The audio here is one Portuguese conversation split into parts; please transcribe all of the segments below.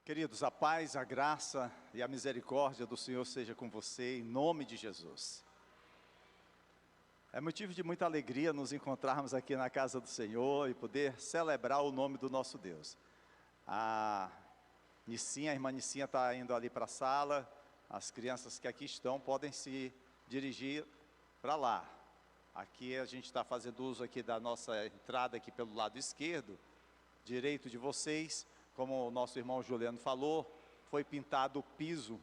Queridos, a paz, a graça e a misericórdia do Senhor seja com você, em nome de Jesus. É motivo de muita alegria nos encontrarmos aqui na casa do Senhor e poder celebrar o nome do nosso Deus. A irmã Nicinha está indo ali para a sala, as crianças que aqui estão podem se dirigir para lá. Aqui a gente está fazendo uso aqui da nossa entrada aqui pelo lado esquerdo, direito de vocês. Como o nosso irmão Juliano falou, foi pintado o piso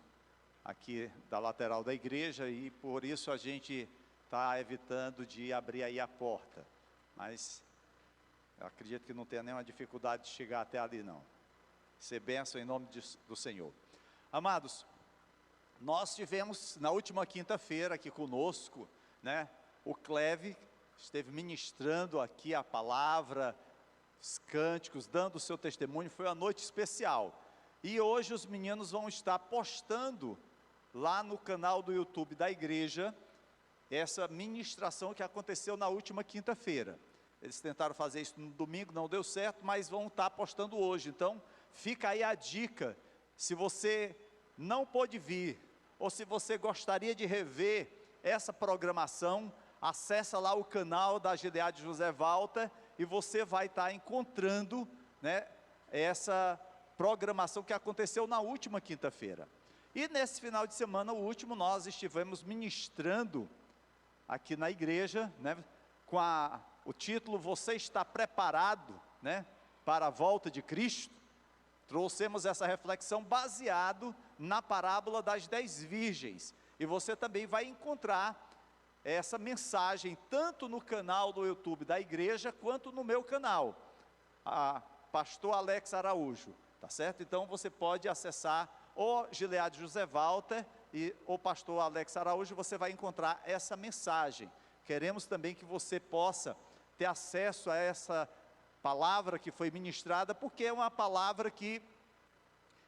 aqui da lateral da igreja e por isso a gente está evitando de abrir aí a porta. Mas eu acredito que não tenha nenhuma dificuldade de chegar até ali não. Ser bênção em nome do Senhor. Amados, nós tivemos na última quinta-feira aqui conosco, né, o Cleve esteve ministrando aqui a palavra, os cânticos, dando o seu testemunho. Foi uma noite especial, e hoje os meninos vão estar postando lá no canal do YouTube da igreja, essa ministração que aconteceu na última quinta-feira. Eles tentaram fazer isso no domingo, não deu certo, mas vão estar postando hoje. Então fica aí a dica, se você não pôde vir, ou se você gostaria de rever essa programação, acessa lá o canal da Gileade José Walter, e você vai estar encontrando, né, essa programação que aconteceu na última quinta-feira. E nesse final de semana, o último, nós estivemos ministrando aqui na igreja, né, com o título Você está preparado, né, para a volta de Cristo? Trouxemos essa reflexão baseado na parábola das 10 virgens, e você também vai encontrar essa mensagem tanto no canal do YouTube da igreja, quanto no meu canal, a Pastor Alex Araújo, tá certo? Então você pode acessar o Gileade José Walter e o Pastor Alex Araújo, você vai encontrar essa mensagem. Queremos também que você possa ter acesso a essa palavra que foi ministrada, porque é uma palavra que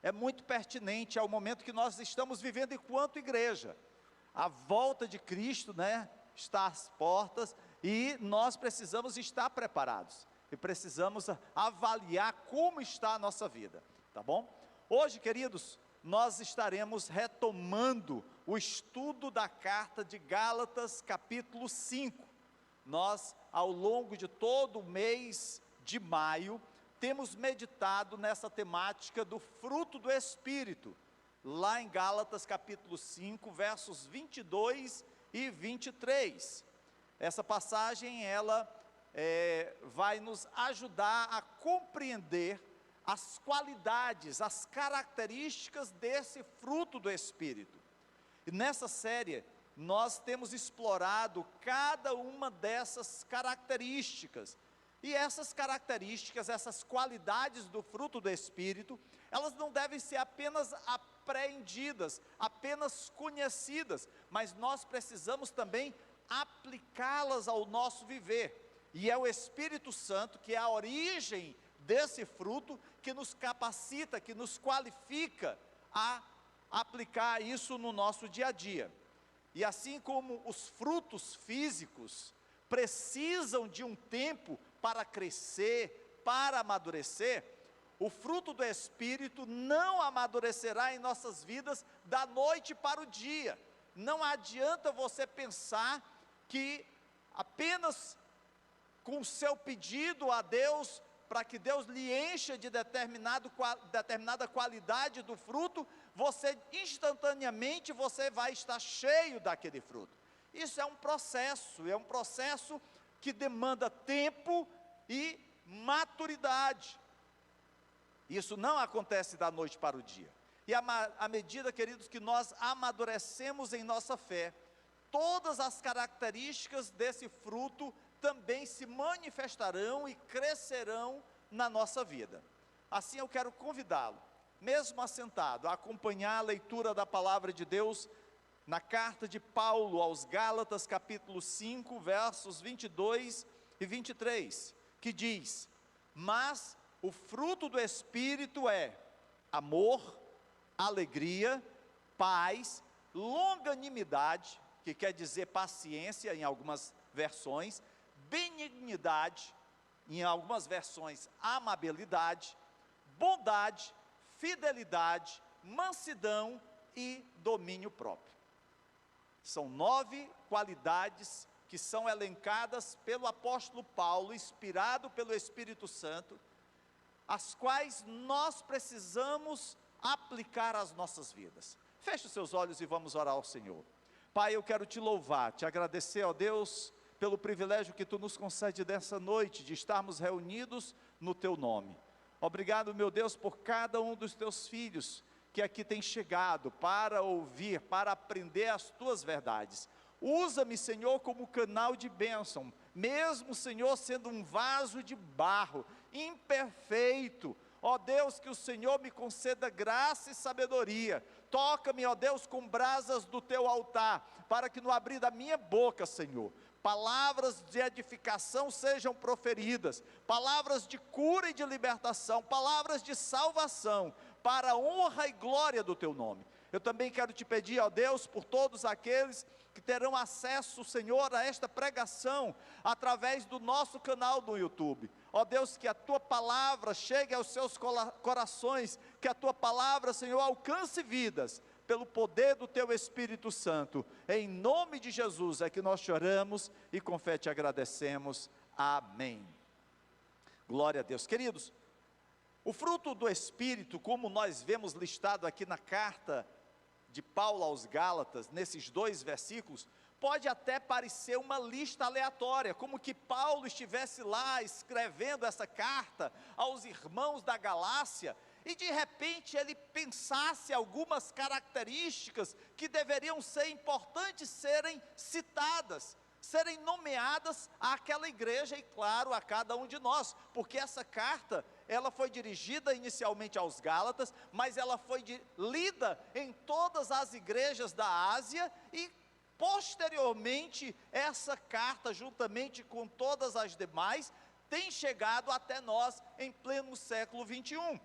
é muito pertinente ao momento que nós estamos vivendo enquanto igreja. A volta de Cristo, né, está às portas, e nós precisamos estar preparados, e precisamos avaliar como está a nossa vida, tá bom? Hoje, queridos, nós estaremos retomando o estudo da carta de Gálatas, capítulo 5. Nós, ao longo de todo o mês de maio, temos meditado nessa temática do fruto do Espírito, lá em Gálatas capítulo 5, versos 22 e 23. Essa passagem, ela vai nos ajudar a compreender as qualidades, as características desse fruto do Espírito. E nessa série, nós temos explorado cada uma dessas características. E essas características, essas qualidades do fruto do Espírito, elas não devem ser apenas apreendidas, apenas conhecidas, mas nós precisamos também aplicá-las ao nosso viver. E é o Espírito Santo, que é a origem desse fruto, que nos capacita, que nos qualifica a aplicar isso no nosso dia a dia. E assim como os frutos físicos precisam de um tempo para crescer, para amadurecer, o fruto do Espírito não amadurecerá em nossas vidas da noite para o dia. Não adianta você pensar que apenas com o seu pedido a Deus, para que Deus lhe encha de determinada qualidade do fruto, você instantaneamente você vai estar cheio daquele fruto. Isso é um processo que demanda tempo e maturidade. Isso não acontece da noite para o dia. E à medida, queridos, que nós amadurecemos em nossa fé, todas as características desse fruto também se manifestarão e crescerão na nossa vida. Assim eu quero convidá-lo, mesmo assentado, a acompanhar a leitura da palavra de Deus na carta de Paulo aos Gálatas, capítulo 5, versos 22 e 23, que diz: mas o fruto do Espírito é amor, alegria, paz, longanimidade, que quer dizer paciência em algumas versões, benignidade, em algumas versões amabilidade, bondade, fidelidade, mansidão e domínio próprio. São 9 qualidades que são elencadas pelo apóstolo Paulo, inspirado pelo Espírito Santo, as quais nós precisamos aplicar às nossas vidas. Feche os seus olhos e vamos orar ao Senhor. Pai, eu quero te louvar, te agradecer, ó Deus, pelo privilégio que tu nos concede dessa noite, de estarmos reunidos no teu nome. Obrigado, meu Deus, por cada um dos teus filhos que aqui tem chegado para ouvir, para aprender as tuas verdades. Usa-me, Senhor, como canal de bênção, mesmo, Senhor, sendo um vaso de barro, imperfeito. Ó Deus, que o Senhor me conceda graça e sabedoria. Toca-me, ó Deus, com brasas do teu altar, para que no abrir da minha boca, Senhor, palavras de edificação sejam proferidas, palavras de cura e de libertação, palavras de salvação, para a honra e glória do teu nome. Eu também quero te pedir, ó Deus, por todos aqueles que terão acesso, Senhor, a esta pregação, através do nosso canal do YouTube. Ó Deus, que a tua palavra chegue aos seus corações, que a tua palavra, Senhor, alcance vidas, pelo poder do teu Espírito Santo. Em nome de Jesus é que nós choramos e com fé te agradecemos. Amém. Glória a Deus. Queridos, o fruto do Espírito, como nós vemos listado aqui na carta de Paulo aos Gálatas, nesses 2 versículos, pode até parecer uma lista aleatória, como que Paulo estivesse lá escrevendo essa carta aos irmãos da Galácia, e de repente ele pensasse algumas características que deveriam ser importantes serem citadas, serem nomeadas àquela igreja e claro, a cada um de nós, porque essa carta, ela foi dirigida inicialmente aos Gálatas, mas ela foi lida em todas as igrejas da Ásia e posteriormente essa carta, juntamente com todas as demais, tem chegado até nós em pleno século 21.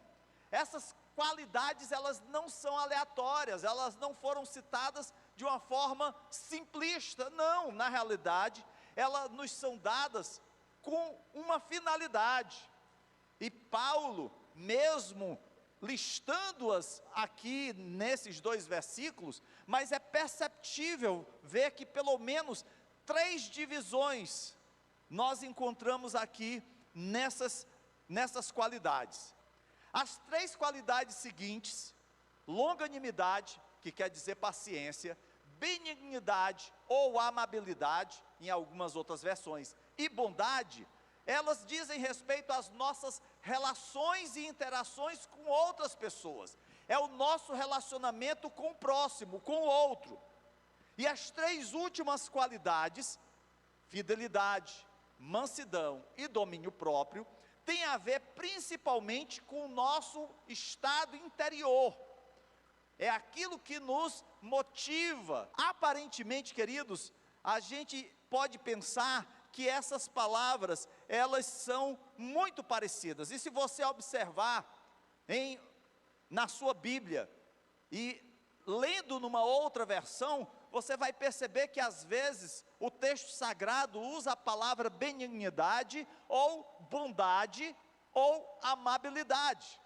Essas qualidades, elas não são aleatórias, elas não foram citadas de uma forma simplista, não, na realidade, elas nos são dadas com uma finalidade, e Paulo, mesmo listando-as aqui nesses 2 versículos, mas é perceptível ver que pelo menos 3 divisões nós encontramos aqui nessas qualidades. As 3 qualidades seguintes: longanimidade, que quer dizer paciência, benignidade ou amabilidade, em algumas outras versões, e bondade, elas dizem respeito às nossas relações e interações com outras pessoas. É o nosso relacionamento com o próximo, com o outro. E as 3 últimas qualidades, fidelidade, mansidão e domínio próprio, tem a ver principalmente com o nosso estado interior. É aquilo que nos motiva. Aparentemente, queridos, a gente pode pensar que essas palavras, elas são muito parecidas. E se você observar na sua Bíblia e lendo numa outra versão, você vai perceber que às vezes o texto sagrado usa a palavra benignidade, ou bondade, ou amabilidade,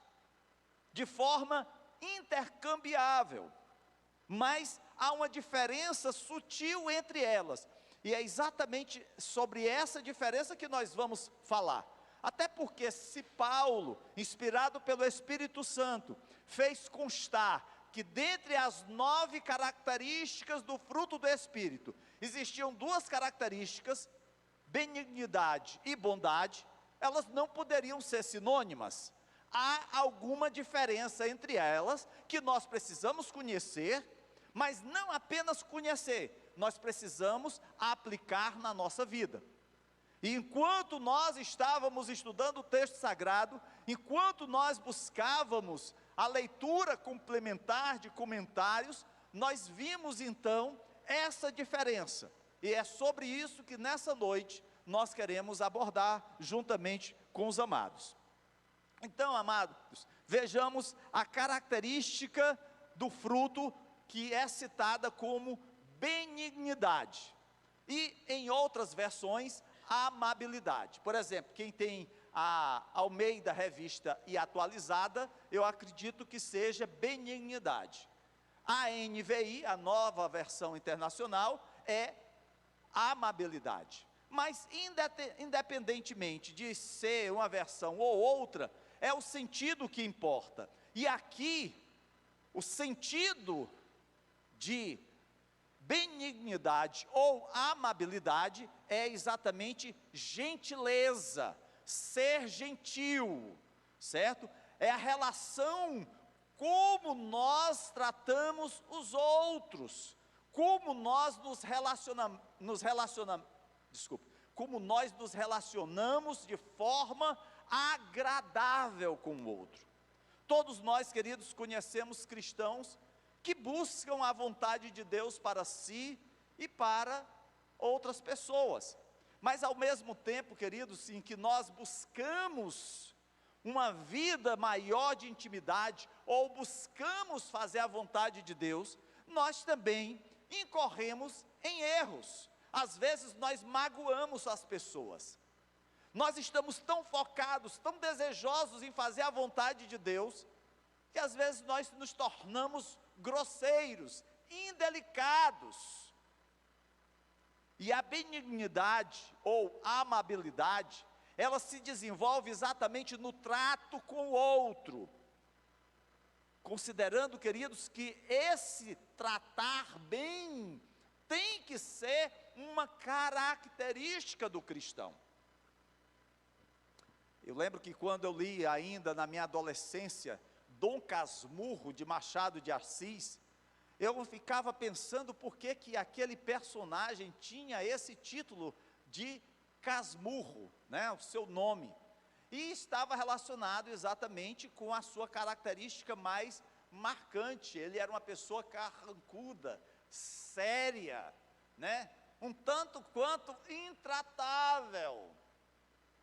de forma intercambiável, mas há uma diferença sutil entre elas, e é exatamente sobre essa diferença que nós vamos falar. Até porque se Paulo, inspirado pelo Espírito Santo, fez constar que dentre as 9 características do fruto do Espírito, existiam 2 características, benignidade e bondade, elas não poderiam ser sinônimas. Há alguma diferença entre elas, que nós precisamos conhecer, mas não apenas conhecer, nós precisamos aplicar na nossa vida. E enquanto nós estávamos estudando o texto sagrado, enquanto nós buscávamos a leitura complementar de comentários, nós vimos então essa diferença, e é sobre isso que nessa noite nós queremos abordar juntamente com os amados. Então, amados, vejamos a característica do fruto que é citada como benignidade, e em outras versões, amabilidade. Por exemplo, quem tem a Almeida Revista e Atualizada, eu acredito que seja benignidade. A NVI, a Nova Versão Internacional, é amabilidade. Mas independentemente de ser uma versão ou outra, é o sentido que importa. E aqui, o sentido de benignidade ou amabilidade é exatamente gentileza, ser gentil, certo? É a relação, como nós tratamos os outros, como nós como nós nos relacionamos de forma agradável com o outro. Todos nós, queridos, conhecemos cristãos que buscam a vontade de Deus para si e para outras pessoas. Mas ao mesmo tempo, queridos, em que nós buscamos uma vida maior de intimidade, ou buscamos fazer a vontade de Deus, nós também incorremos em erros. Às vezes nós magoamos as pessoas. Nós estamos tão focados, tão desejosos em fazer a vontade de Deus, que às vezes nós nos tornamos grosseiros, indelicados. E a benignidade ou amabilidade, ela se desenvolve exatamente no trato com o outro. Considerando, queridos, que esse tratar bem tem que ser uma característica do cristão. Eu lembro que quando eu li ainda na minha adolescência, Dom Casmurro de Machado de Assis, eu ficava pensando por que aquele personagem tinha esse título de Casmurro, né, o seu nome, e estava relacionado exatamente com a sua característica mais marcante. Ele era uma pessoa carrancuda, séria, né, um tanto quanto intratável.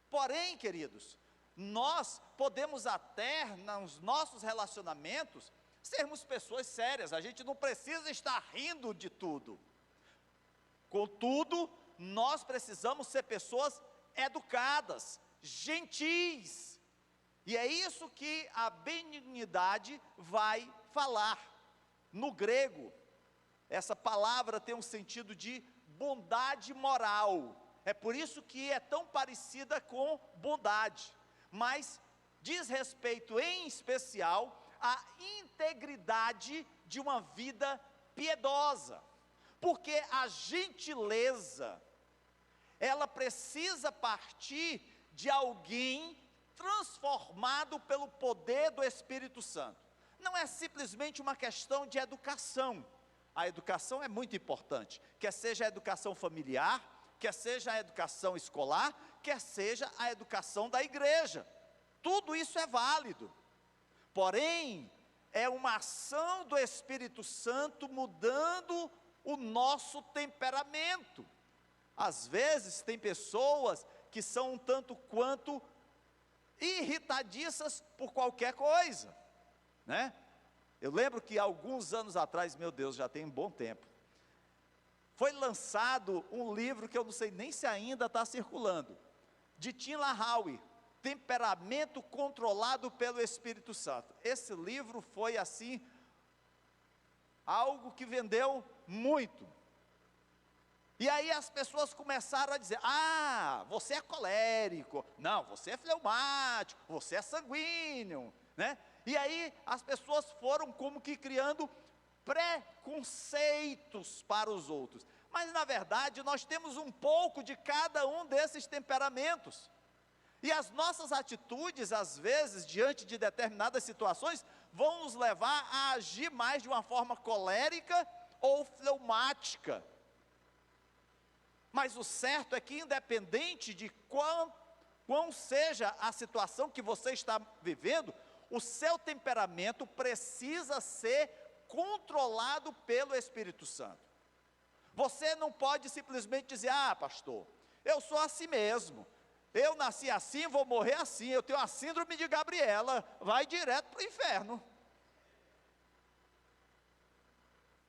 Porém, queridos, nós podemos até, nos nossos relacionamentos, sermos pessoas sérias. A gente não precisa estar rindo de tudo. Contudo, nós precisamos ser pessoas educadas, gentis. E é isso que a benignidade vai falar. No grego, essa palavra tem um sentido de bondade moral. É por isso que é tão parecida com bondade, mas diz respeito em especial à integridade de uma vida piedosa, porque a gentileza, ela precisa partir de alguém transformado pelo poder do Espírito Santo. Não é simplesmente uma questão de educação. A educação é muito importante, quer seja a educação familiar, quer seja a educação escolar, quer seja a educação da igreja. Tudo isso é válido. Porém, é uma ação do Espírito Santo mudando o nosso temperamento. Às vezes tem pessoas que são um tanto quanto irritadiças por qualquer coisa, né? Eu lembro que alguns anos atrás, meu Deus, já tem um bom tempo, foi lançado um livro que eu não sei nem se ainda está circulando, de Tim LaHaye, Temperamento Controlado pelo Espírito Santo. Esse livro foi assim, algo que vendeu muito. E aí as pessoas começaram a dizer: ah, você é colérico, não, você é fleumático, você é sanguíneo, né? E aí as pessoas foram como que criando preconceitos para os outros. Mas na verdade nós temos um pouco de cada um desses temperamentos. E as nossas atitudes, às vezes, diante de determinadas situações, vão nos levar a agir mais de uma forma colérica ou fleumática. Mas o certo é que, independente de quão seja a situação que você está vivendo, o seu temperamento precisa ser controlado pelo Espírito Santo. Você não pode simplesmente dizer: ah, pastor, eu sou assim mesmo, eu nasci assim, vou morrer assim, eu tenho a síndrome de Gabriela, vai direto para o inferno.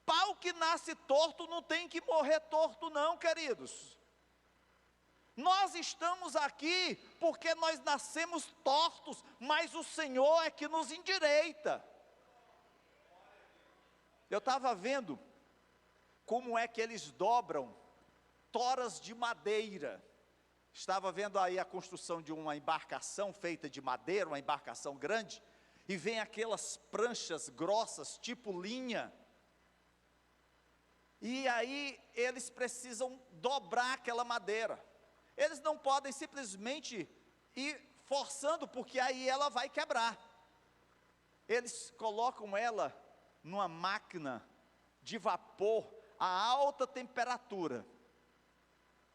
Pau que nasce torto não tem que morrer torto não, queridos. Nós estamos aqui porque nós nascemos tortos, mas o Senhor é que nos endireita. Eu estava vendo como é que eles dobram toras de madeira. Estava vendo aí a construção de uma embarcação feita de madeira, uma embarcação grande, e vem aquelas pranchas grossas, tipo linha. E aí eles precisam dobrar aquela madeira. Eles não podem simplesmente ir forçando, porque aí ela vai quebrar. Eles colocam ela numa máquina de vapor a alta temperatura.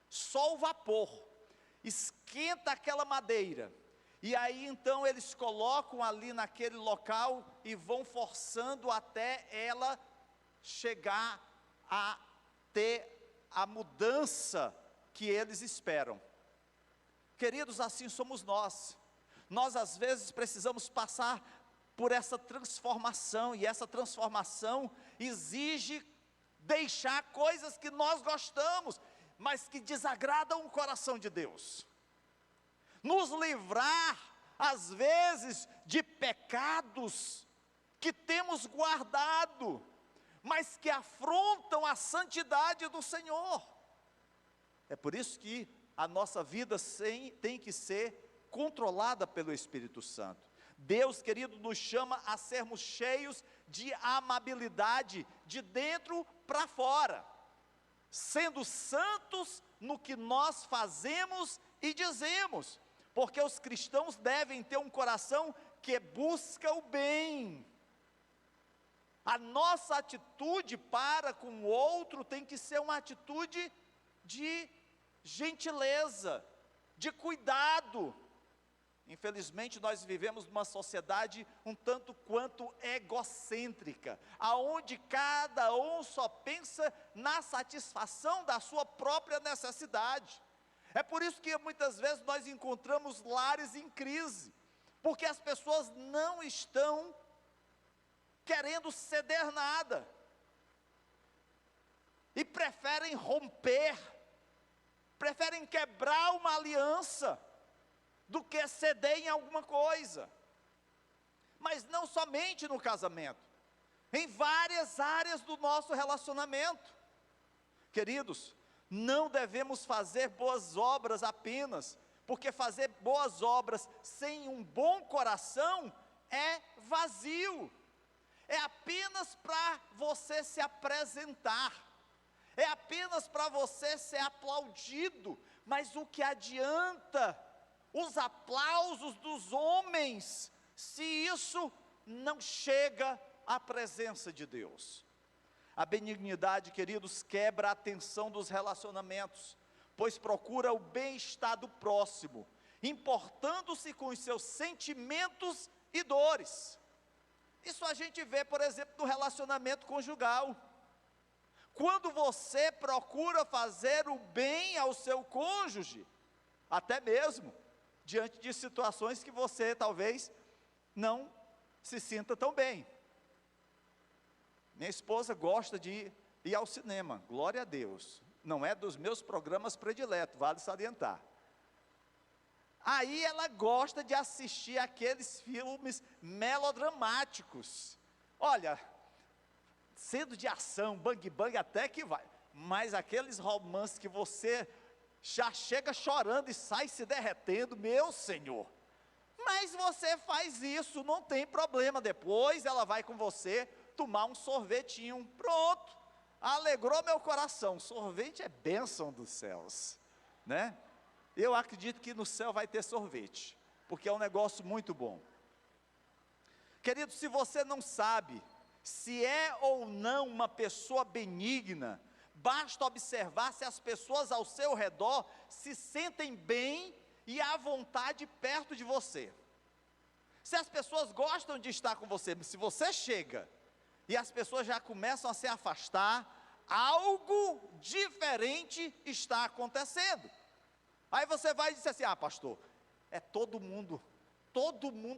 Só o vapor esquenta aquela madeira. E aí então eles colocam ali naquele local e vão forçando até ela chegar a ter a mudança que eles esperam. Queridos, assim somos nós. Nós às vezes precisamos passar por essa transformação, e essa transformação exige deixar coisas que nós gostamos, mas que desagradam o coração de Deus. Nos livrar, às vezes, de pecados que temos guardado, mas que afrontam a santidade do Senhor. É por isso que a nossa vida tem que ser controlada pelo Espírito Santo. Deus, querido, nos chama a sermos cheios de amabilidade, de dentro para fora, sendo santos no que nós fazemos e dizemos, porque os cristãos devem ter um coração que busca o bem. A nossa atitude para com o outro tem que ser uma atitude de gentileza, de cuidado. Infelizmente nós vivemos numa sociedade um tanto quanto egocêntrica, aonde cada um só pensa na satisfação da sua própria necessidade. É por isso que muitas vezes nós encontramos lares em crise, porque as pessoas não estão querendo ceder nada, e preferem romper, preferem quebrar uma aliança, do que ceder em alguma coisa. Mas não somente no casamento, em várias áreas do nosso relacionamento. Queridos, não devemos fazer boas obras apenas, porque fazer boas obras sem um bom coração é vazio, é apenas para você se apresentar, é apenas para você ser aplaudido, mas o que adianta os aplausos dos homens, se isso não chega à presença de Deus? A benignidade, queridos, quebra a tensão dos relacionamentos, pois procura o bem-estar do próximo, importando-se com os seus sentimentos e dores. Isso a gente vê, por exemplo, no relacionamento conjugal. Quando você procura fazer o bem ao seu cônjuge, até mesmo diante de situações que você talvez não se sinta tão bem. Minha esposa gosta de ir ao cinema, glória a Deus. Não é dos meus programas prediletos, vale salientar. Aí ela gosta de assistir aqueles filmes melodramáticos. Olha, sendo de ação, bang bang até que vai, mas aqueles romances que você já chega chorando e sai se derretendo, meu Senhor. Mas você faz isso, não tem problema, depois ela vai com você tomar um sorvetinho, pronto, alegrou meu coração. Sorvete é bênção dos céus, né? Eu acredito que no céu vai ter sorvete, porque é um negócio muito bom. Querido, se você não sabe se é ou não uma pessoa benigna, basta observar se as pessoas ao seu redor se sentem bem e à vontade perto de você. Se as pessoas gostam de estar com você, se você chega e as pessoas já começam a se afastar, algo diferente está acontecendo. Aí você vai dizer assim: ah, pastor, é todo mundo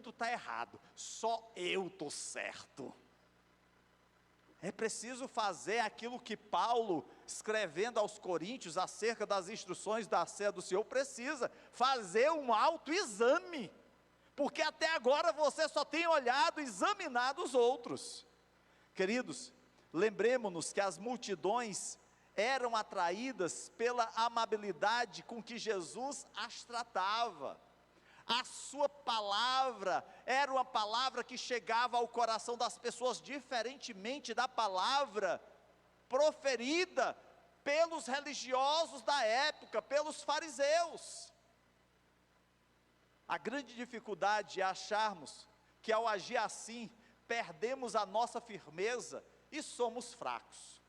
está errado, só eu estou certo. É preciso fazer aquilo que Paulo, escrevendo aos Coríntios acerca das instruções da ceia do Senhor, precisa fazer um autoexame, porque até agora você só tem olhado e examinado os outros. Queridos, lembremos-nos que as multidões eram atraídas pela amabilidade com que Jesus as tratava. A sua palavra era uma palavra que chegava ao coração das pessoas, diferentemente da palavra proferida pelos religiosos da época, pelos fariseus. A grande dificuldade é acharmos que ao agir assim, perdemos a nossa firmeza e somos fracos.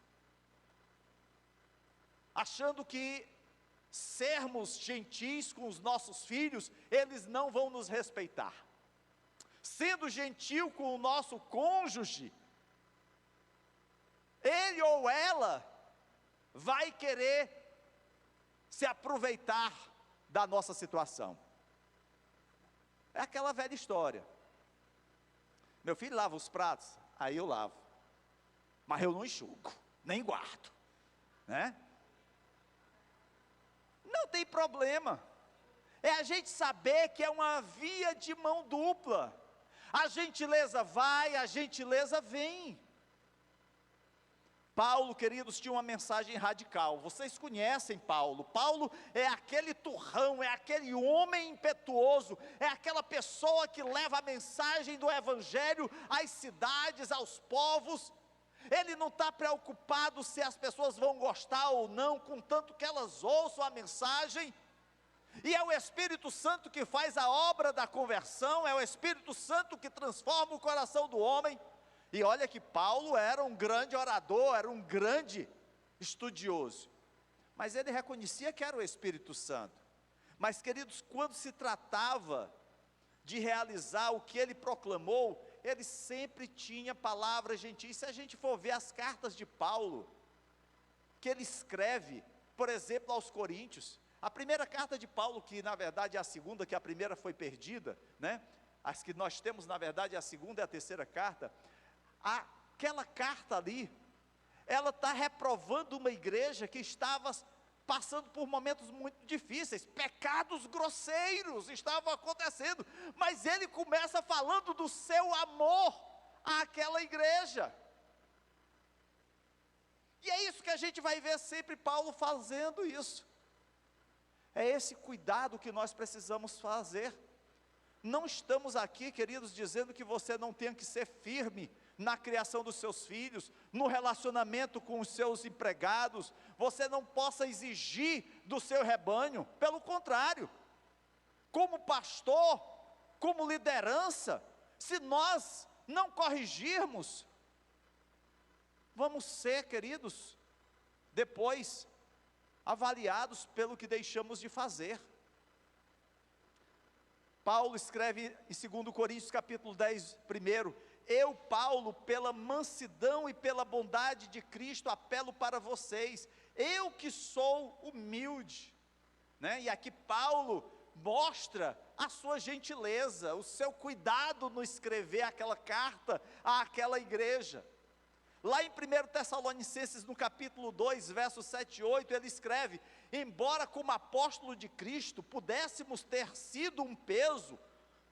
Achando que sermos gentis com os nossos filhos, eles não vão nos respeitar. Sendo gentil com o nosso cônjuge, ele ou ela vai querer se aproveitar da nossa situação. É aquela velha história. Meu filho lava os pratos, aí eu lavo, mas eu não enxugo, nem guardo, né? Não tem problema, é a gente saber que é uma via de mão dupla, a gentileza vai, a gentileza vem. Paulo, queridos, tinha uma mensagem radical. Vocês conhecem Paulo. Paulo é aquele turrão, é aquele homem impetuoso, é aquela pessoa que leva a mensagem do evangelho às cidades, aos povos. Ele não está preocupado se as pessoas vão gostar ou não, contanto que elas ouçam a mensagem. E é o Espírito Santo que faz a obra da conversão, é o Espírito Santo que transforma o coração do homem. E olha que Paulo era um grande orador, era um grande estudioso, mas ele reconhecia que era o Espírito Santo. Mas, queridos, quando se tratava de realizar o que ele proclamou, ele sempre tinha palavras gentis. Se a gente for ver as cartas de Paulo, que ele escreve, por exemplo, aos Coríntios, a primeira carta de Paulo, que na verdade é a segunda, que a primeira foi perdida, né? As que nós temos, na verdade, é a segunda e a terceira carta. Aquela carta ali, ela está reprovando uma igreja que estava passando por momentos muito difíceis, pecados grosseiros estavam acontecendo, mas ele começa falando do seu amor àquela igreja. E é isso que a gente vai ver sempre Paulo fazendo isso. É esse cuidado que nós precisamos fazer. Não estamos aqui, queridos, dizendo que você não tem que ser firme na criação dos seus filhos, no relacionamento com os seus empregados, você não possa exigir do seu rebanho. Pelo contrário, como pastor, como liderança, se nós não corrigirmos, vamos ser, queridos, depois avaliados pelo que deixamos de fazer. Paulo escreve em 2 Coríntios capítulo 10, primeiro: eu, Paulo, pela mansidão e pela bondade de Cristo, apelo para vocês, eu que sou humilde, né? E aqui Paulo mostra a sua gentileza, o seu cuidado no escrever aquela carta àquela igreja. Lá em 1 Tessalonicenses, no capítulo 2, versos 7 e 8, ele escreve: embora como apóstolo de Cristo pudéssemos ter sido um peso,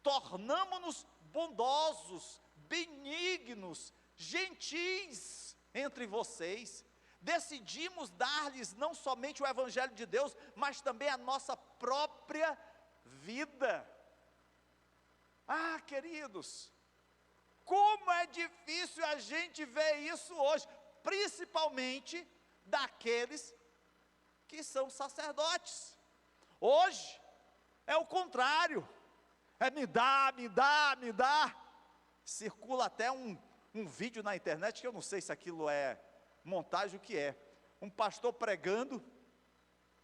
tornamo-nos bondosos, benignos, gentis entre vocês. Decidimos dar-lhes não somente o evangelho de Deus, mas também a nossa própria vida. Ah, queridos, como é difícil a gente ver isso hoje, principalmente daqueles que são sacerdotes. Hoje é o contrário, é me dá, me dá, me dá. Circula até um vídeo na internet, que eu não sei se aquilo é montagem, o que é, um pastor pregando,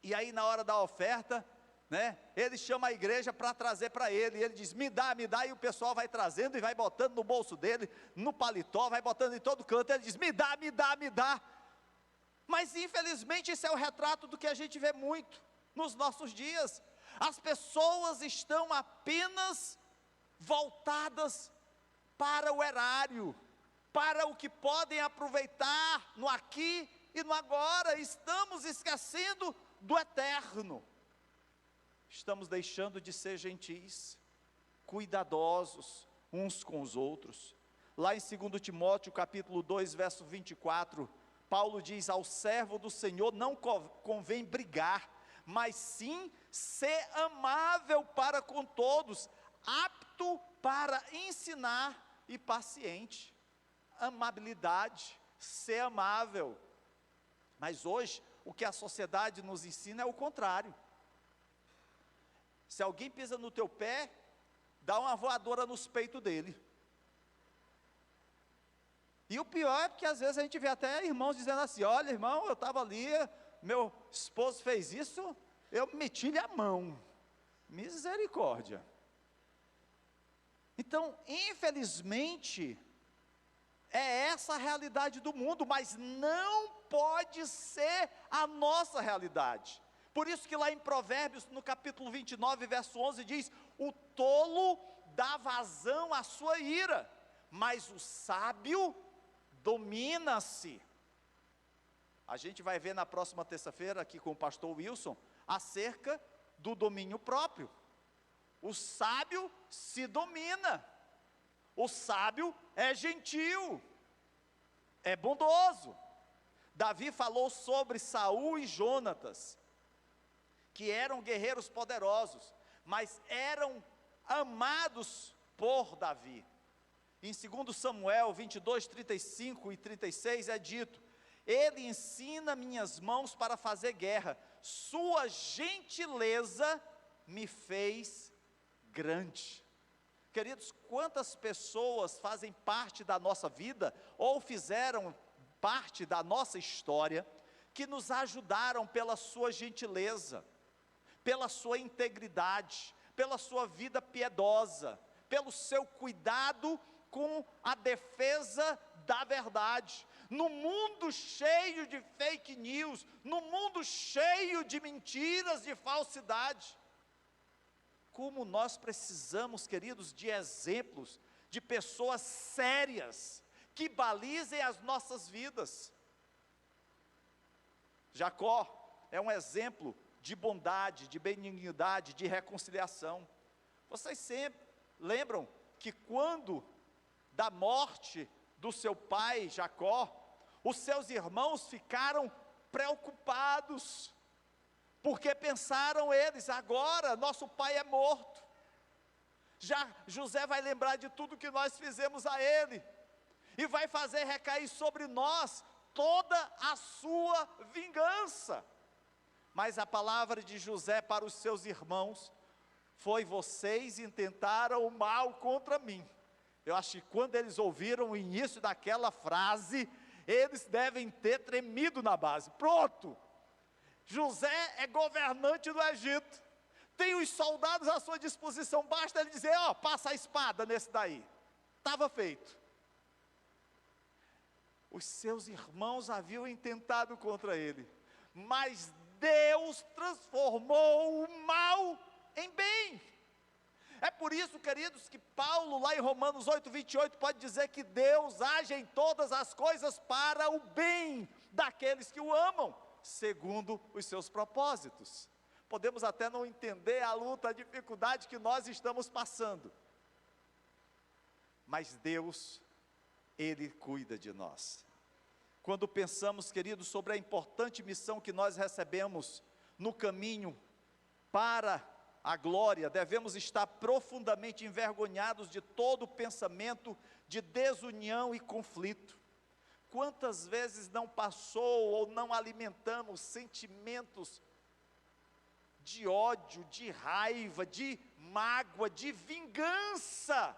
e aí na hora da oferta, né, ele chama a igreja para trazer para ele, e ele diz, me dá, e o pessoal vai trazendo, e vai botando no bolso dele, no paletó, vai botando em todo canto, ele diz, me dá, me dá, mas infelizmente isso é o retrato do que a gente vê muito nos nossos dias. As pessoas estão apenas voltadas para o erário, para o que podem aproveitar no aqui e no agora. Estamos esquecendo do eterno. Estamos deixando de ser gentis, cuidadosos uns com os outros. Lá em 2 Timóteo, capítulo 2, verso 24, Paulo diz: ao servo do Senhor não convém brigar, mas sim ser amável para com todos, apto para ensinar e paciente. Amabilidade, ser amável. Mas hoje, o que a sociedade nos ensina é o contrário. Se alguém pisa no teu pé, dá uma voadora nos peitos dele. E o pior é porque às vezes a gente vê até irmãos dizendo assim: olha, irmão, eu estava ali, meu esposo fez isso, eu meti-lhe a mão. Misericórdia. Então, infelizmente, é essa a realidade do mundo, mas não pode ser a nossa realidade. Por isso que lá em Provérbios, no capítulo 29, verso 11, diz: o tolo dá vazão à sua ira, mas o sábio domina-se. A gente vai ver na próxima terça-feira, aqui com o pastor Wilson, acerca do domínio próprio. O sábio se domina, o sábio é gentil, é bondoso. Davi falou sobre Saul e Jonatas, que eram guerreiros poderosos, mas eram amados por Davi. Em 2 Samuel 22, 35 e 36 é dito: ele ensina minhas mãos para fazer guerra, sua gentileza me fez grande. Queridos, quantas pessoas fazem parte da nossa vida, ou fizeram parte da nossa história, que nos ajudaram pela sua gentileza, pela sua integridade, pela sua vida piedosa, pelo seu cuidado com a defesa da verdade. No mundo cheio de fake news, no mundo cheio de mentiras, de falsidade, como nós precisamos, queridos, de exemplos, de pessoas sérias, que balizem as nossas vidas. Jacó é um exemplo de bondade, de benignidade, de reconciliação. Vocês sempre lembram que quando da morte do seu pai Jacó, os seus irmãos ficaram preocupados, porque pensaram eles: agora nosso pai é morto, já José vai lembrar de tudo que nós fizemos a ele, e vai fazer recair sobre nós toda a sua vingança. Mas a palavra de José para os seus irmãos foi: vocês intentaram o mal contra mim. Eu acho que quando eles ouviram o início daquela frase, eles devem ter tremido na base. Pronto, José é governante do Egito, tem os soldados à sua disposição, basta ele dizer: ó, passa a espada nesse daí. Estava feito. Os seus irmãos haviam intentado contra ele, mas Deus transformou o mal em bem. É por isso, queridos, que Paulo, lá em Romanos 8, 28, pode dizer que Deus age em todas as coisas para o bem daqueles que o amam, segundo os seus propósitos. Podemos até não entender a luta, a dificuldade que nós estamos passando, mas Deus, Ele cuida de nós. Quando pensamos, queridos, sobre a importante missão que nós recebemos no caminho para a glória, devemos estar profundamente envergonhados de todo pensamento de desunião e conflito. Quantas vezes não passou ou não alimentamos sentimentos de ódio, de raiva, de mágoa, de vingança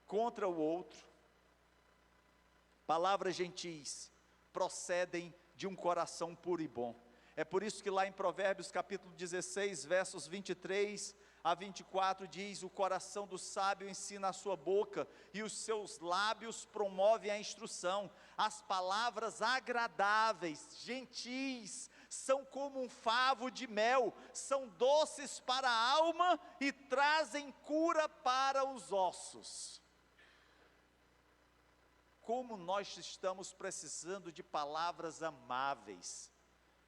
contra o outro? Palavras gentis procedem de um coração puro e bom. É por isso que lá em Provérbios capítulo 16, versos 23 a 24 diz: o coração do sábio ensina a sua boca, e os seus lábios promovem a instrução. As palavras agradáveis, gentis, são como um favo de mel, são doces para a alma e trazem cura para os ossos. como nós estamos precisando de palavras amáveis,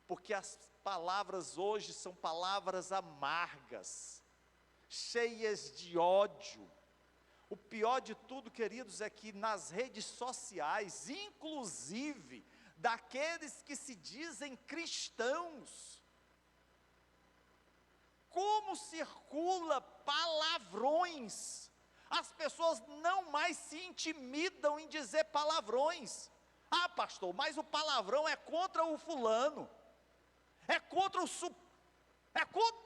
porque as palavras hoje são palavras amargas, cheias de ódio. O pior de tudo, queridos, é que nas redes sociais, inclusive daqueles que se dizem cristãos, como circula palavrões. As pessoas não mais se intimidam em dizer palavrões. Ah, pastor, mas o palavrão é contra o fulano, é contra o é contra.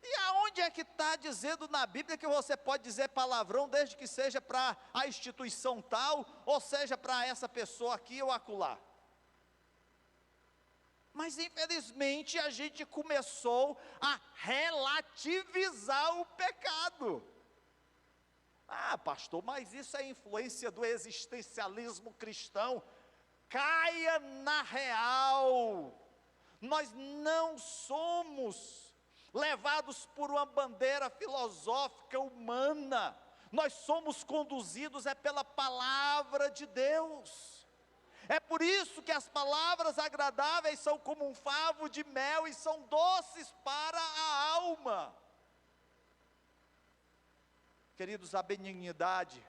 E aonde é que está dizendo na Bíblia que você pode dizer palavrão, desde que seja para a instituição tal, ou seja para essa pessoa aqui ou acolá? Mas infelizmente a gente começou a relativizar o pecado. Ah, pastor, mas isso é influência do existencialismo cristão. Caia na real. Nós não somos levados por uma bandeira filosófica humana. Nós somos conduzidos pela palavra de Deus. É por isso que as palavras agradáveis são como um favo de mel e são doces para a alma. Queridos, a benignidade,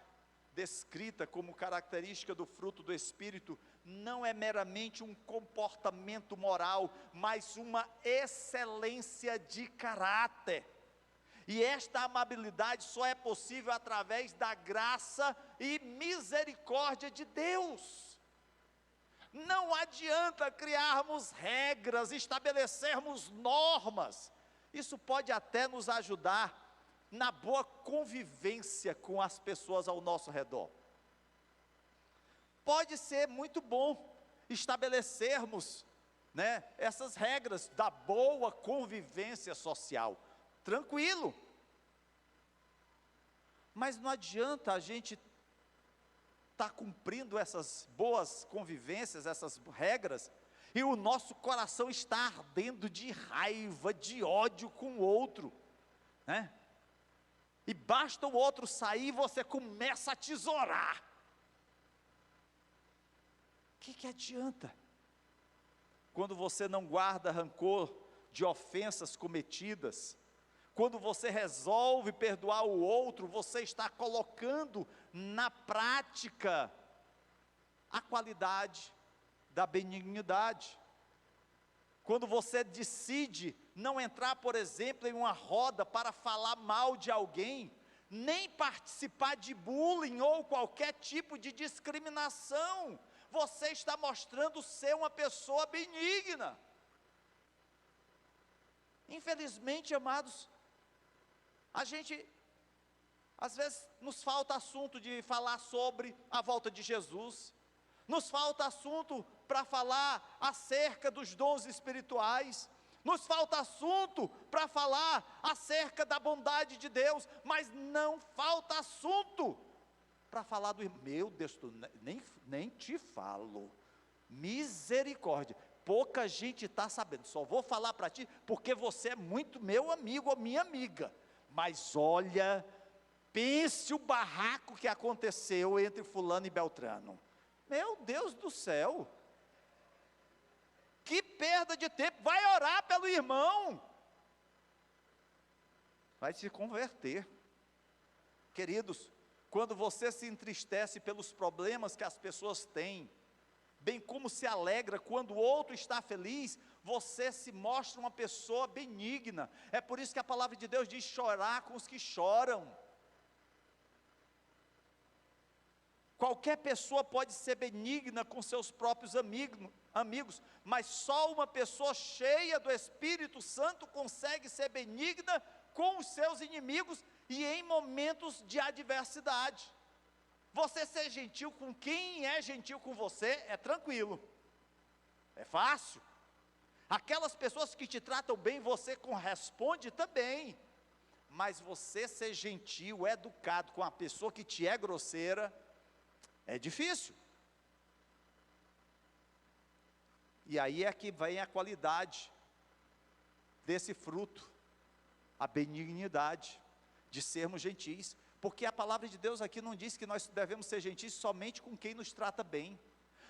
descrita como característica do fruto do Espírito, não é meramente um comportamento moral, mas uma excelência de caráter. E esta amabilidade só é possível através da graça e misericórdia de Deus. Não adianta criarmos regras, estabelecermos normas. Isso pode até nos ajudar na boa convivência com as pessoas ao nosso redor. Pode ser muito bom estabelecermos, essas regras da boa convivência social, tranquilo. Mas não adianta a gente estar cumprindo essas boas convivências, essas regras, e o nosso coração está ardendo de raiva, de ódio com o outro, E basta o outro sair e você começa a tesourar. O que adianta? Quando você não guarda rancor de ofensas cometidas, quando você resolve perdoar o outro, você está colocando na prática a qualidade da benignidade. Quando você decide não entrar, por exemplo, em uma roda para falar mal de alguém, nem participar de bullying ou qualquer tipo de discriminação, você está mostrando ser uma pessoa benigna. Infelizmente, amados, a gente, às vezes, nos falta assunto de falar sobre a volta de Jesus, nos falta assunto para falar acerca dos dons espirituais, nos falta assunto para falar acerca da bondade de Deus, mas não falta assunto para falar do meu Deus, nem te falo, misericórdia, pouca gente está sabendo, só vou falar para ti, porque você é muito meu amigo ou minha amiga, mas olha, pense o barraco que aconteceu entre fulano e Beltrano, meu Deus do céu, que perda de tempo, vai orar pelo irmão, vai se converter. Queridos, quando você se entristece pelos problemas que as pessoas têm, bem como se alegra quando o outro está feliz, você se mostra uma pessoa benigna. É por isso que a palavra de Deus diz: chorar com os que choram. Qualquer pessoa pode ser benigna com seus próprios amigos, mas só uma pessoa cheia do Espírito Santo consegue ser benigna com os seus inimigos e em momentos de adversidade. Você ser gentil com quem é gentil com você é tranquilo, é fácil. Aquelas pessoas que te tratam bem, você corresponde também. Mas você ser gentil, educado com a pessoa que te é grosseira, é difícil. E aí é que vem a qualidade desse fruto, a benignidade, de sermos gentis, Porque a palavra de Deus aqui não diz que nós devemos ser gentis somente com quem nos trata bem,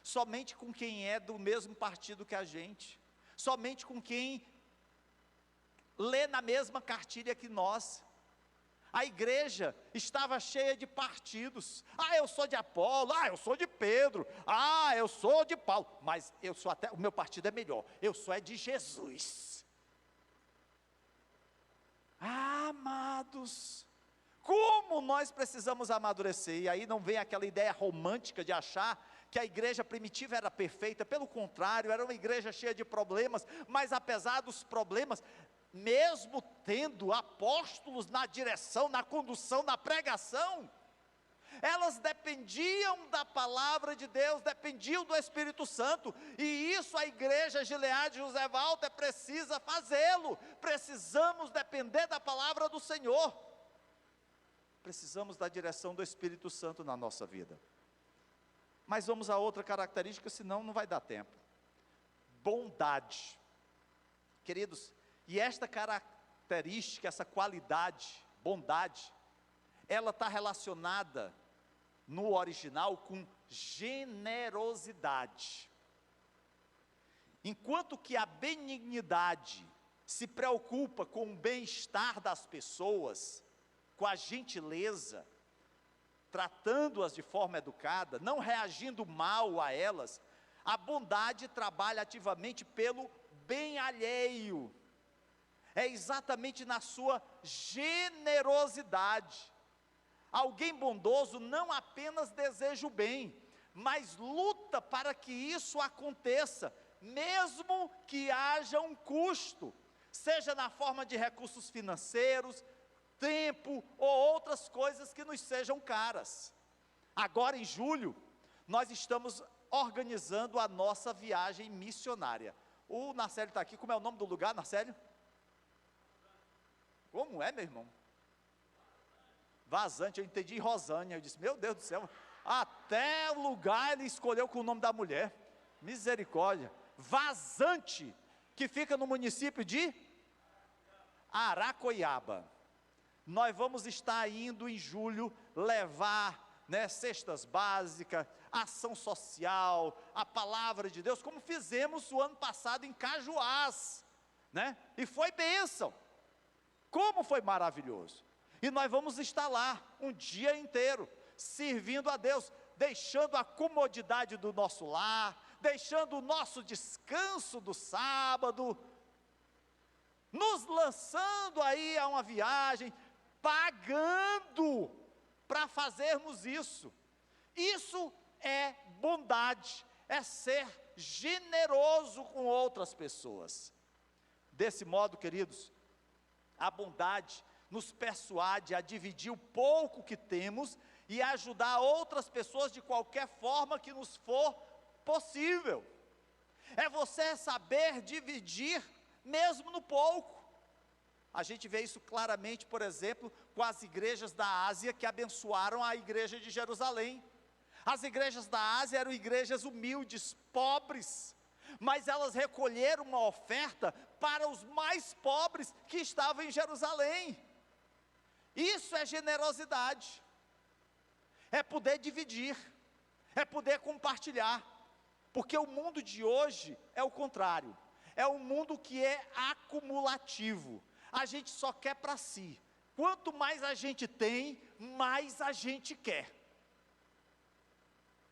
somente com quem é do mesmo partido que a gente, somente com quem lê na mesma cartilha que nós. A igreja estava cheia de partidos. Eu sou de Apolo, eu sou de Pedro, eu sou de Paulo, mas eu sou até, o meu partido é melhor, eu sou de Jesus. Amados, como nós precisamos amadurecer. E aí não vem aquela ideia romântica de achar que a igreja primitiva era perfeita. Pelo contrário, era uma igreja cheia de problemas, mas apesar dos problemas, mesmo tendo apóstolos na direção, na condução, na pregação, elas dependiam da palavra de Deus, dependiam do Espírito Santo, e isso a igreja Gileade José Walter precisa fazê-lo. Precisamos depender da palavra do Senhor, precisamos da direção do Espírito Santo na nossa vida. Mas vamos a outra característica, senão não vai dar tempo. Bondade. Queridos, e esta característica, essa qualidade, bondade, ela está relacionada no original com generosidade. Enquanto que a benignidade se preocupa com o bem-estar das pessoas, com a gentileza, tratando-as de forma educada, não reagindo mal a elas, a bondade trabalha ativamente pelo bem alheio. É exatamente na sua generosidade. Alguém bondoso não apenas deseja o bem, mas luta para que isso aconteça, mesmo que haja um custo, seja na forma de recursos financeiros, tempo ou outras coisas que nos sejam caras. Agora em julho, nós estamos organizando a nossa viagem missionária. O Narcélio está aqui. Como é o nome do lugar, Narcélio? Como é, meu irmão? Vazante. Eu entendi Rosânia. Eu disse, meu Deus do céu, até o lugar ele escolheu com o nome da mulher. Misericórdia. Vazante, que fica no município de Aracoiaba. Nós vamos estar indo em julho levar, cestas básicas, ação social, a palavra de Deus, como fizemos o ano passado em Cajuás, e foi bênção. Como foi maravilhoso. E nós vamos estar lá um dia inteiro, servindo a Deus, deixando a comodidade do nosso lar, deixando o nosso descanso do sábado, nos lançando aí a uma viagem, pagando para fazermos isso. Isso é bondade, é ser generoso com outras pessoas. Desse modo, queridos, a bondade nos persuade a dividir o pouco que temos e ajudar outras pessoas de qualquer forma que nos for possível. É você saber dividir mesmo no pouco. A gente vê isso claramente, por exemplo, com as igrejas da Ásia que abençoaram a igreja de Jerusalém. As igrejas da Ásia eram igrejas humildes, pobres, mas elas recolheram uma oferta para os mais pobres que estavam em Jerusalém. Isso é generosidade, é poder dividir, é poder compartilhar, porque o mundo de hoje é o contrário, é um mundo que é acumulativo. A gente só quer para si. Quanto mais a gente tem, mais a gente quer.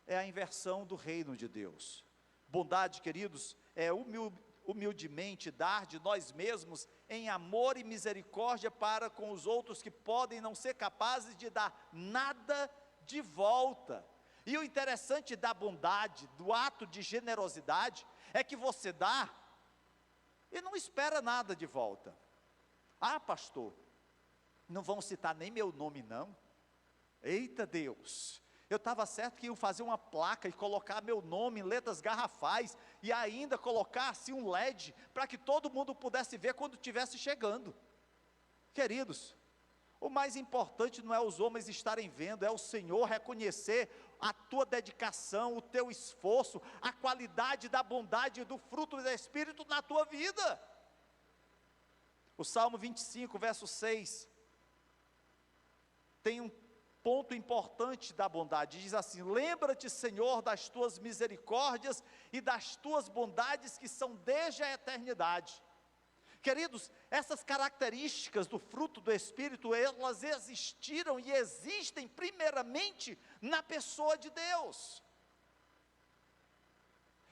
É a inversão do reino de Deus. Bondade, queridos, é humildemente dar de nós mesmos em amor e misericórdia para com os outros que podem não ser capazes de dar nada de volta. E o interessante da bondade, do ato de generosidade, é que você dá e não espera nada de volta. Pastor, não vão citar nem meu nome não? Eita Deus, eu estava certo que iam fazer uma placa e colocar meu nome em letras garrafais, e ainda colocar assim um LED, para que todo mundo pudesse ver quando estivesse chegando. Queridos, o mais importante não é os homens estarem vendo, é o Senhor reconhecer a tua dedicação, o teu esforço, a qualidade da bondade e do fruto do Espírito na tua vida. O Salmo 25, verso 6, tem um ponto importante da bondade. Diz assim: lembra-te, Senhor, das tuas misericórdias e das tuas bondades que são desde a eternidade. Queridos, essas características do fruto do Espírito, elas existiram e existem primeiramente na pessoa de Deus.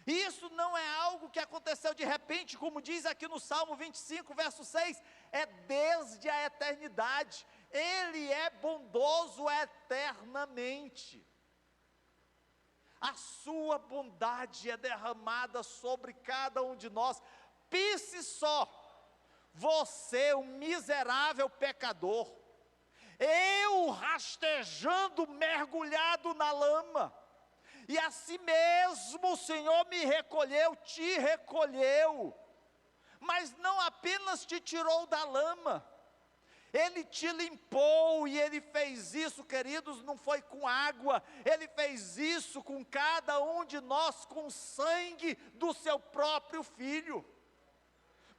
E isso não é algo que aconteceu de repente, como diz aqui no Salmo 25, verso 6, é desde a eternidade. Ele é bondoso eternamente. A sua bondade é derramada sobre cada um de nós. Pense só, você, um miserável pecador, eu rastejando, mergulhado na lama, e assim mesmo o Senhor me recolheu, te recolheu, mas não apenas te tirou da lama, Ele te limpou, e Ele fez isso, queridos, não foi com água, Ele fez isso com cada um de nós, com o sangue do seu próprio Filho,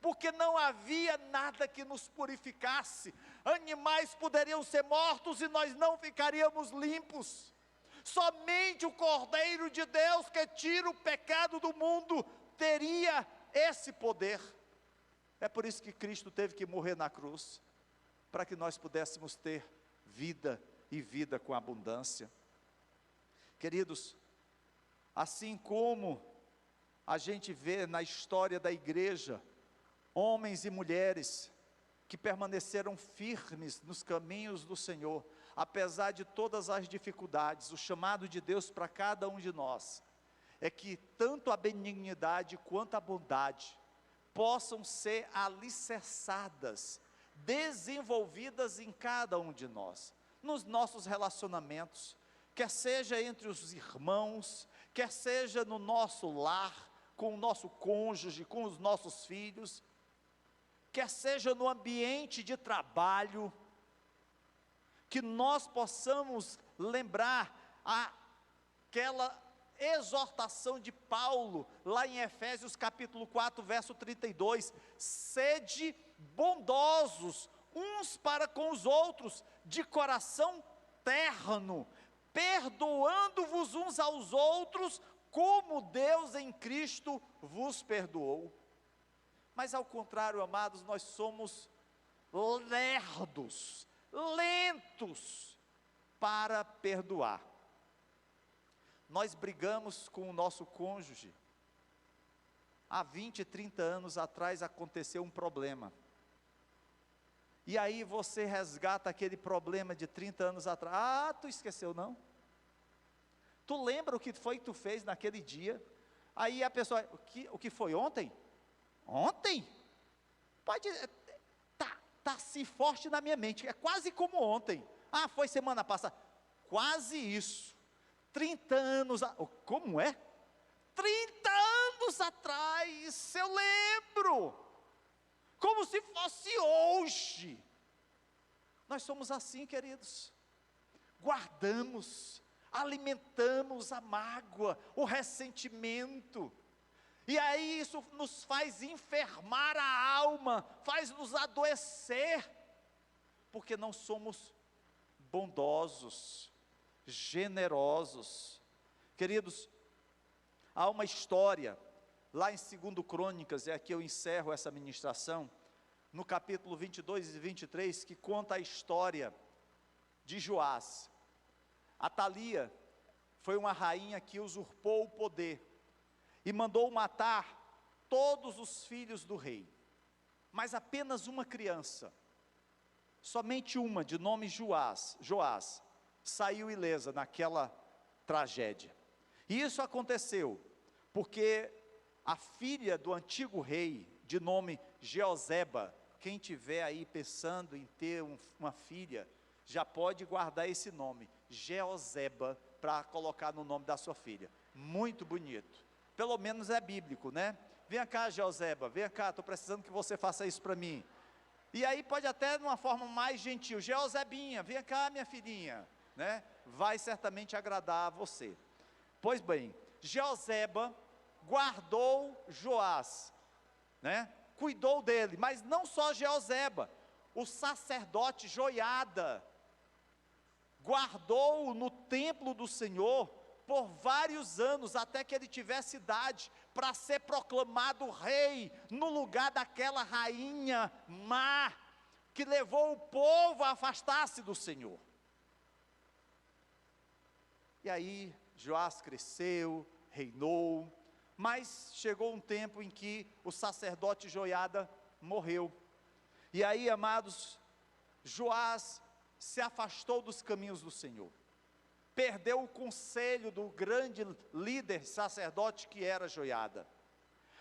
porque não havia nada que nos purificasse. Animais poderiam ser mortos e nós não ficaríamos limpos. Somente o Cordeiro de Deus, que tira o pecado do mundo, teria esse poder. É por isso que Cristo teve que morrer na cruz, para que nós pudéssemos ter vida, e vida com abundância. Queridos, assim como a gente vê na história da igreja, homens e mulheres que permaneceram firmes nos caminhos do Senhor, apesar de todas as dificuldades, o chamado de Deus para cada um de nós, é que tanto a benignidade quanto a bondade, possam ser alicerçadas, desenvolvidas em cada um de nós, nos nossos relacionamentos, quer seja entre os irmãos, quer seja no nosso lar, com o nosso cônjuge, com os nossos filhos, quer seja no ambiente de trabalho, que nós possamos lembrar aquela exortação de Paulo, lá em Efésios capítulo 4, verso 32, sede bondosos uns para com os outros, de coração terno, perdoando-vos uns aos outros, como Deus em Cristo vos perdoou. Mas ao contrário, amados, nós somos lerdos, lentos para perdoar. Nós brigamos com o nosso cônjuge. Há 20, 30 anos atrás aconteceu um problema. E aí você resgata aquele problema de 30 anos atrás. Ah, tu esqueceu não? Tu lembra o que foi que tu fez naquele dia? Aí a pessoa, o que foi ontem? Ontem? Pode, tá assim forte na minha mente, é quase como ontem. Ah, foi semana passada. Quase isso. 30 anos, como é? 30 anos atrás, eu lembro, como se fosse hoje. Nós somos assim, queridos, guardamos, alimentamos a mágoa, o ressentimento, e aí isso nos faz enfermar a alma, faz nos adoecer, porque não somos bondosos, generosos. Queridos, há uma história, lá em 2 Crônicas, e aqui eu encerro essa ministração, no capítulo 22 e 23, que conta a história de Joás. Atalia foi uma rainha que usurpou o poder, e mandou matar todos os filhos do rei, mas apenas uma criança, somente uma, de nome Joás, saiu ilesa naquela tragédia. E isso aconteceu porque a filha do antigo rei, de nome Jeoseba, quem tiver aí pensando em ter uma filha, já pode guardar esse nome, Jeoseba, para colocar no nome da sua filha. Muito bonito, pelo menos é bíblico, né? Vem cá, Jeoseba, vem cá, estou precisando que você faça isso para mim. E aí pode até de uma forma mais gentil, Jeosebinha, vem cá, minha filhinha, né? Vai certamente agradar a você. Pois bem, Jeoseba guardou Joás, né? Cuidou dele, mas não só Jeoseba, o sacerdote Joiada guardou-o no templo do Senhor por vários anos, até que ele tivesse idade para ser proclamado rei, no lugar daquela rainha má, que levou o povo a afastar-se do Senhor. E aí, Joás cresceu, reinou, mas chegou um tempo em que o sacerdote Joiada morreu. E aí, amados, Joás se afastou dos caminhos do Senhor, perdeu o conselho do grande líder sacerdote que era Joiada.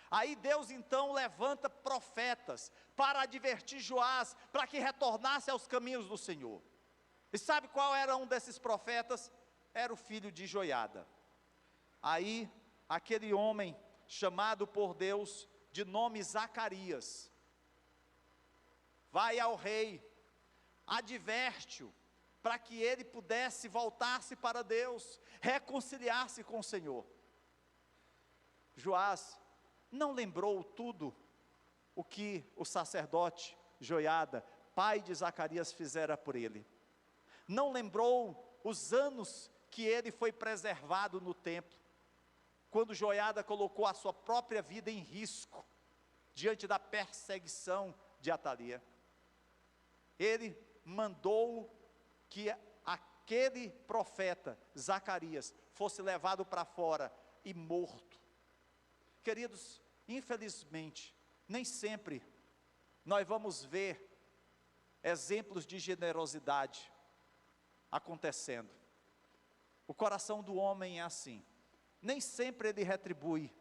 Aí Deus então levanta profetas para advertir Joás, para que retornasse aos caminhos do Senhor. E sabe qual era um desses profetas? Era o filho de Joiada. Aí aquele homem chamado por Deus de nome Zacarias vai ao rei, adverte-o para que ele pudesse voltar-se para Deus, reconciliar-se com o Senhor. Joás não lembrou tudo o que o sacerdote Joiada, pai de Zacarias, fizera por ele. Não lembrou os anos que ele foi preservado no templo, quando Joiada colocou a sua própria vida em risco, diante da perseguição de Atalia. Ele mandou que aquele profeta, Zacarias, fosse levado para fora e morto. Queridos, infelizmente, nem sempre nós vamos ver exemplos de generosidade acontecendo. O coração do homem é assim, nem sempre ele retribui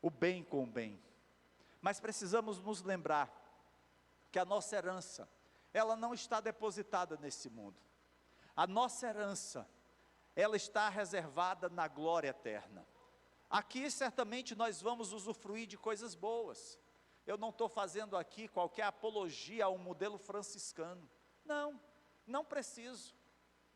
o bem com o bem, mas precisamos nos lembrar que a nossa herança, ela não está depositada nesse mundo. A nossa herança, ela está reservada na glória eterna. Aqui certamente nós vamos usufruir de coisas boas. Eu não estou fazendo aqui qualquer apologia ao modelo franciscano. Não, não preciso.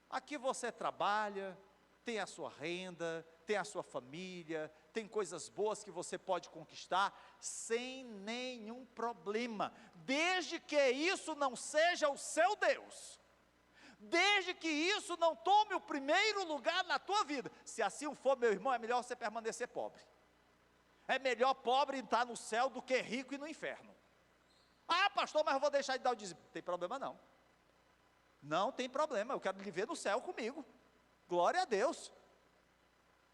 Aqui você trabalha, tem a sua renda, tem a sua família, tem coisas boas que você pode conquistar, sem nenhum problema, desde que isso não seja o seu Deus, desde que isso não tome o primeiro lugar na tua vida. Se assim for, meu irmão, é melhor você permanecer pobre. É melhor pobre estar no céu do que rico e no inferno. Ah, pastor, mas eu vou deixar de dar o dízimo. Não tem problema não. Não tem problema, eu quero lhe ver no céu comigo. Glória a Deus.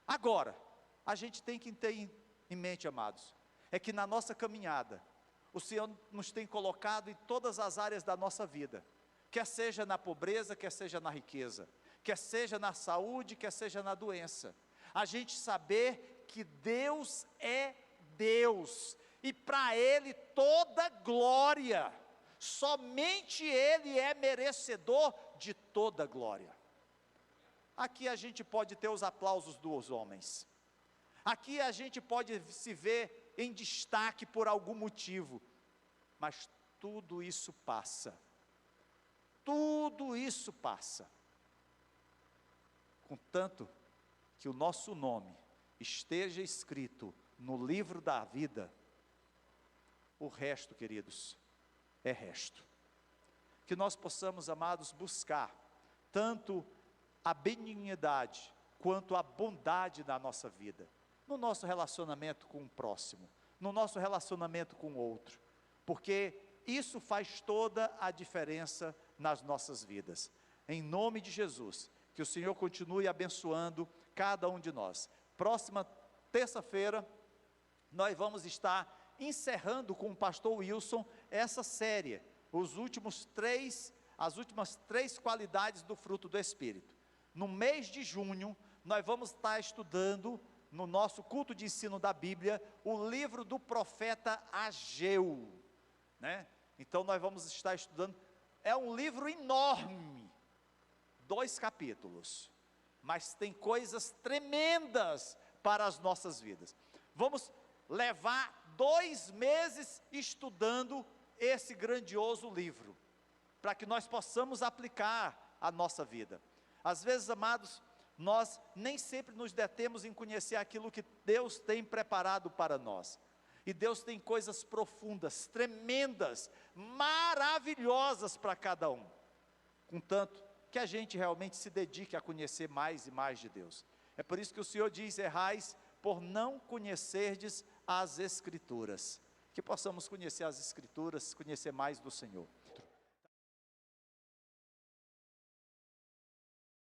Agora, a gente tem que ter em mente, amados, é que na nossa caminhada, o Senhor nos tem colocado em todas as áreas da nossa vida, quer seja na pobreza, quer seja na riqueza, quer seja na saúde, quer seja na doença. A gente saber que Deus é Deus, e para Ele toda glória, somente Ele é merecedor de toda glória. Aqui a gente pode ter os aplausos dos homens, aqui a gente pode se ver em destaque por algum motivo, mas tudo isso passa, tudo isso passa, contanto que o nosso nome esteja escrito no livro da vida. O resto, queridos, é resto. Que nós possamos, amados, buscar tanto a benignidade quanto a bondade na nossa vida, no nosso relacionamento com o próximo, no nosso relacionamento com o outro, porque isso faz toda a diferença nas nossas vidas. Em nome de Jesus, que o Senhor continue abençoando cada um de nós. Próxima terça-feira, nós vamos estar encerrando com o pastor Wilson essa série, as últimas três qualidades do fruto do Espírito. No mês de junho, nós vamos estar estudando, no nosso culto de ensino da Bíblia, o livro do profeta Ageu, né? Então nós vamos estar estudando, é um livro enorme, 2 capítulos, mas tem coisas tremendas para as nossas vidas. Vamos levar 2 meses estudando esse grandioso livro, para que nós possamos aplicar a nossa vida. Às vezes, amados, nós nem sempre nos detemos em conhecer aquilo que Deus tem preparado para nós, e Deus tem coisas profundas, tremendas, maravilhosas para cada um, contanto que a gente realmente se dedique a conhecer mais e mais de Deus. É por isso que o Senhor diz: errais por não conhecerdes as Escrituras. Que possamos conhecer as Escrituras, conhecer mais do Senhor.